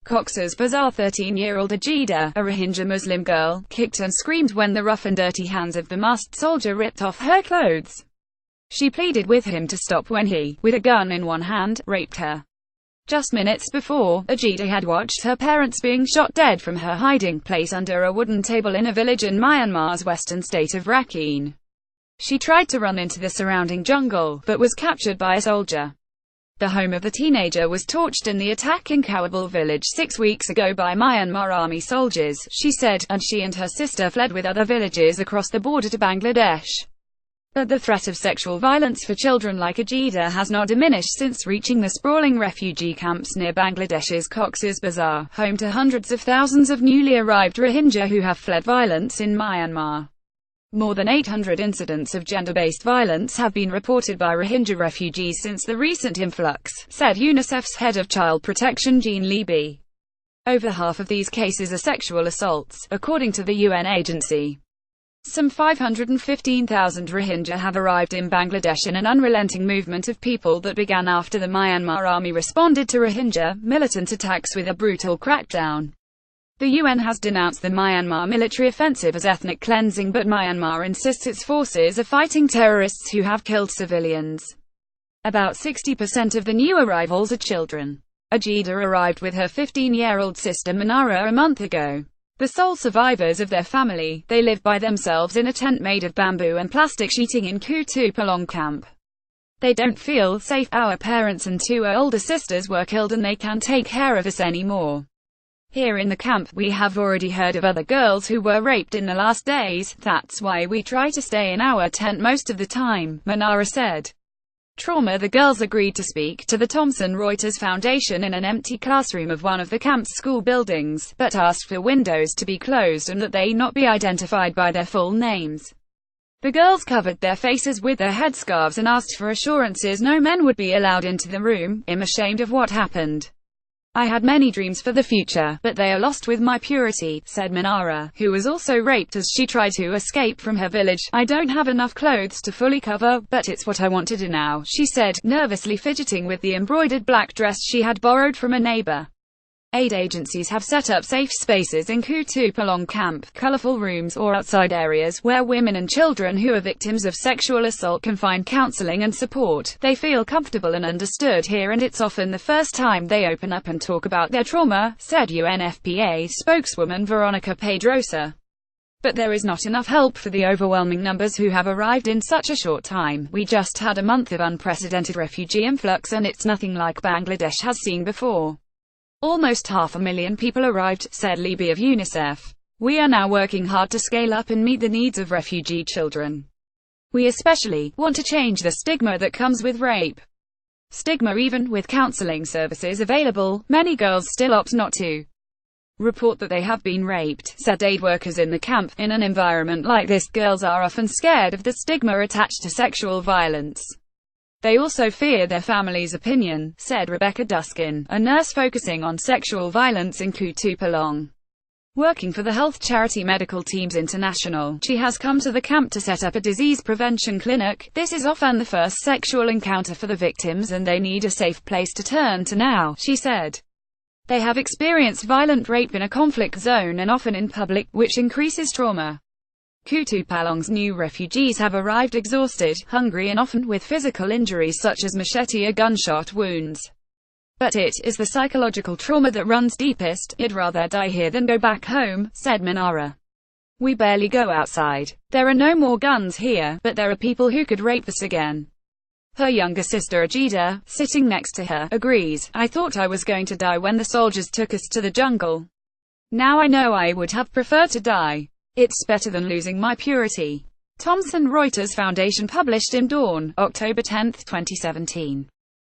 Cox's Bazar 13-year-old Ajida, a Rohingya Muslim girl, kicked and screamed when the rough and dirty hands of the masked soldier ripped off her clothes. She pleaded with him to stop when he, with a gun in one hand, raped her. Just minutes before, Ajida had watched her parents being shot dead from her hiding place under a wooden table in a village in Myanmar's western state of Rakhine. She tried to run into the surrounding jungle, but was captured by a soldier. The home of the teenager was torched in the attack in Kawabul village 6 weeks ago by Myanmar army soldiers, she said, and she and her sister fled with other villages across the border to Bangladesh. But the threat of sexual violence for children like Ajida has not diminished since reaching the sprawling refugee camps near Bangladesh's Cox's Bazar, home to hundreds of thousands of newly arrived Rohingya who have fled violence in Myanmar. More than 800 incidents of gender-based violence have been reported by Rohingya refugees since the recent influx, said UNICEF's head of child protection Jean Libby. Over half of these cases are sexual assaults, according to the UN agency. Some 515,000 Rohingya have arrived in Bangladesh in an unrelenting movement of people that began after the Myanmar army responded to Rohingya militant attacks with a brutal crackdown. The UN has denounced the Myanmar military offensive as ethnic cleansing, but Myanmar insists its forces are fighting terrorists who have killed civilians. About 60% of the new arrivals are children. Ajida arrived with her 15-year-old sister Manara a month ago. The sole survivors of their family, they live by themselves in a tent made of bamboo and plastic sheeting in Kutupalong camp. They don't feel safe. Our parents and 2 older sisters were killed and they can't take care of us anymore. Here in the camp, we have already heard of other girls who were raped in the last days. That's why we try to stay in our tent most of the time, Manara said. Trauma. The girls agreed to speak to the Thomson Reuters Foundation in an empty classroom of one of the camp's school buildings, but asked for windows to be closed and that they not be identified by their full names. The girls covered their faces with their headscarves and asked for assurances no men would be allowed into the room. I'm ashamed of what happened. I had many dreams for the future, but they are lost with my purity, said Manara, who was also raped as she tried to escape from her village. I don't have enough clothes to fully cover, but it's what I want to do now, she said, nervously fidgeting with the embroidered black dress she had borrowed from a neighbor. Aid agencies have set up safe spaces in Kutupalong camp, colorful rooms or outside areas, where women and children who are victims of sexual assault can find counseling and support. They feel comfortable and understood here, and it's often the first time they open up and talk about their trauma, said UNFPA spokeswoman Veronica Pedrosa. But there is not enough help for the overwhelming numbers who have arrived in such a short time. We just had a month of unprecedented refugee influx and it's nothing like Bangladesh has seen before. Almost 500,000 people arrived, said Libby of UNICEF. We are now working hard to scale up and meet the needs of refugee children. We especially want to change the stigma that comes with rape. Stigma. Even with counseling services available, many girls still opt not to report that they have been raped, said aid workers in the camp. In an environment like this, girls are often scared of the stigma attached to sexual violence. They also fear their family's opinion, said Rebecca Duskin, a nurse focusing on sexual violence in Kutupalong. Working for the health charity Medical Teams International, she has come to the camp to set up a disease prevention clinic. This is often the first sexual encounter for the victims and they need a safe place to turn to now, she said. They have experienced violent rape in a conflict zone and often in public, which increases trauma. Kutupalong's new refugees have arrived exhausted, hungry and often with physical injuries such as machete or gunshot wounds. But it is the psychological trauma that runs deepest. I'd rather die here than go back home, said Manara. We barely go outside. There are no more guns here, but there are people who could rape us again. Her younger sister Ajida, sitting next to her, agrees. I thought I was going to die when the soldiers took us to the jungle. Now I know I would have preferred to die. It's better than losing my purity. Thomson Reuters Foundation published in Dawn, October 10, 2017.